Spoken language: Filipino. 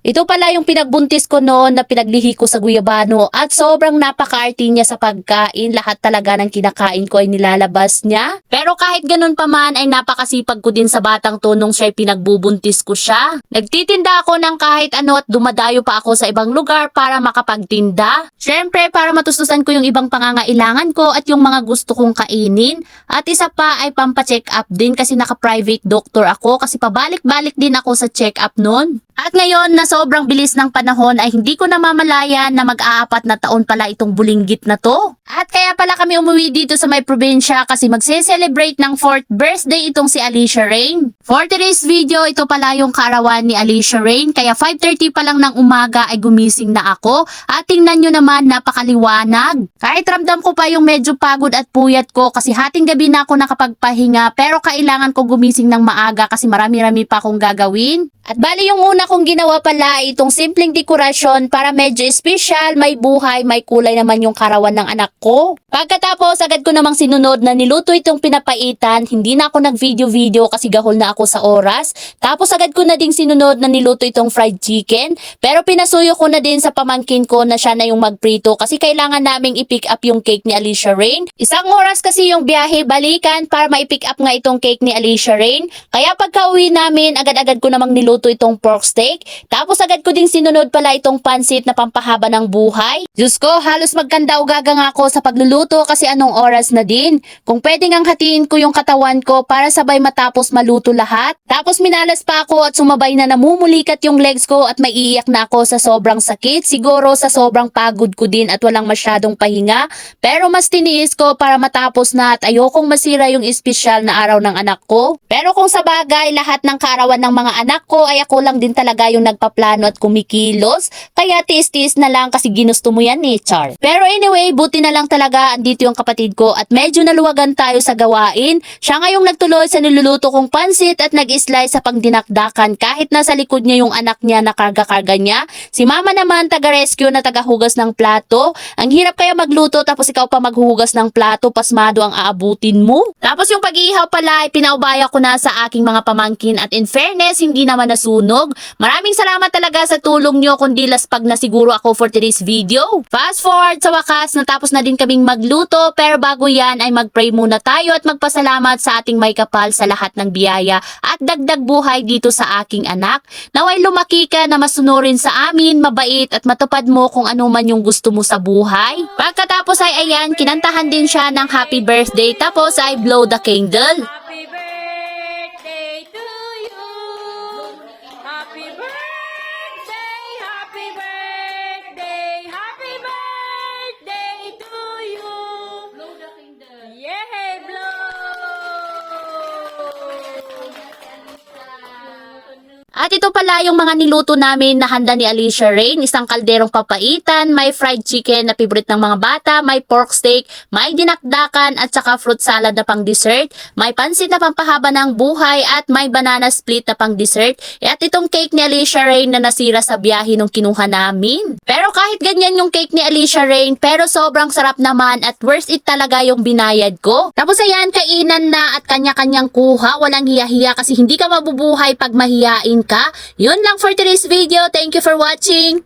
Ito pala yung pinagbuntis ko noon na pinaglihi ko sa guyabano at sobrang napaka-arty niya sa pagkain. Lahat talaga ng kinakain ko ay nilalabas niya. Pero kahit ganun pa man ay napakasipag ko din sa batang to nung siya'y pinagbubuntis ko siya. Nagtitinda ako ng kahit ano at dumadayo pa ako sa ibang lugar para makapagtinda. Syempre para matustusan ko yung ibang pangangailangan ko at yung mga gusto kong kainin. At isa pa ay pampacheck up din kasi naka-private doctor ako kasi pabalik-balik din ako sa check up noon. At ngayon na sobrang bilis ng panahon ay hindi ko namamalayan na mag-aapat na taon pala itong bulinggit na to. At kaya pala kami umuwi dito sa may probinsya kasi magse-celebrate ng 4th birthday itong si Alicia Rain. For today's video, ito pala yung kaarawan ni Alicia Rain kaya 5:30 pa lang ng umaga ay gumising na ako. At tingnan nyo naman napakaliwanag. Kahit ramdam ko pa yung medyo pagod at puyat ko kasi hating gabi na ako nakapagpahinga pero kailangan ko gumising ng maaga kasi marami-rami pa akong gagawin. At bali yung una kong ginawa pala ay itong simpleng dekorasyon para medyo special, may buhay, may kulay naman yung karawan ng anak ko. Pagkatapos agad ko namang sinunod na niluto itong pinapaitan, hindi na ako nag-video-video kasi gahol na ako sa oras. Tapos agad ko na ding sinunod na niluto itong fried chicken, pero pinasuyo ko na din sa pamangkin ko na siya na yung magprito kasi kailangan naming i-pick up yung cake ni Alicia Rain. Isang oras kasi yung biyahe balikan para ma-pick up nga itong cake ni Alicia Rain. Kaya pagka-uwi namin, agad-agad ko namang niluto itong pork steak. Tapos agad ko ding sinunod pala itong pansit na pampahaba ng buhay. Diyos ko, halos magkandao-gaga nga ako sa pagluluto kasi anong oras na din. Kung pwede ngang hatiin ko yung katawan ko para sabay matapos maluto lahat. Tapos minalas pa ako at sumabay na namumulikat yung legs ko at maiiyak na ako sa sobrang sakit. Siguro sa sobrang pagod ko din at walang masyadong pahinga. Pero mas tiniis ko para matapos na at ayokong masira yung espesyal na araw ng anak ko. Pero kung sa bagay, lahat ng kaarawan ng mga anak ko ay ako lang din talaga yung nagpaplano at kumikilos. Kaya tiis-tiis na lang kasi ginusto mo yan eh, Char. Pero anyway, buti na lang talaga andito yung kapatid ko at medyo naluwagan tayo sa gawain. Siya ngayong nagtuloy sa niluluto kong pansit at nag-slice sa pangdinakdakan kahit nasa likod niya yung anak niya na karga-karga niya. Si mama naman taga-rescue na taga-hugas ng plato. Ang hirap kaya magluto tapos ikaw pa maghuhugas ng plato, pasmado ang aabutin mo. Tapos yung pag-iihaw pala ay pinaubaya ko na sa aking mga pamangkin at in fairness, hindi naman nasunog. Maraming salamat talaga sa tulong nyo kundi laspag na siguro ako for today's video. Fast forward sa wakas, natapos na din kaming magluto pero bago yan ay mag-pray muna tayo at magpasalamat sa ating may kapal sa lahat ng biyaya at dagdag buhay dito sa aking anak. Naway lumaki ka na masunurin sa amin, mabait at matupad mo kung ano man yung gusto mo sa buhay. Pagkatapos ay ayan, kinantahan din siya ng happy birthday tapos ay blow the candle. Happy birthday to you. Happy birthday, happy birthday, happy birthday to you. Blow the candle. Yay, blow. At ito pala yung mga niluto namin na handa ni Alicia Rain. Isang kalderong papaitan, may fried chicken na favorite ng mga bata, may pork steak, may dinakdakan at saka fruit salad na pang dessert, may pansit na pampahaba ng buhay at may banana split na pang dessert. At itong cake ni Alicia Rain na nasira sa biyahe nung kinuha namin. Pero kahit ganyan yung cake ni Alicia Rain, pero sobrang sarap naman at worth it talaga yung binayad ko. Tapos ayan, kainan na at kanya-kanyang kuha, walang hiya-hiya kasi hindi ka mabubuhay pag mahiyain ka. Yun lang for today's video. Thank you for watching.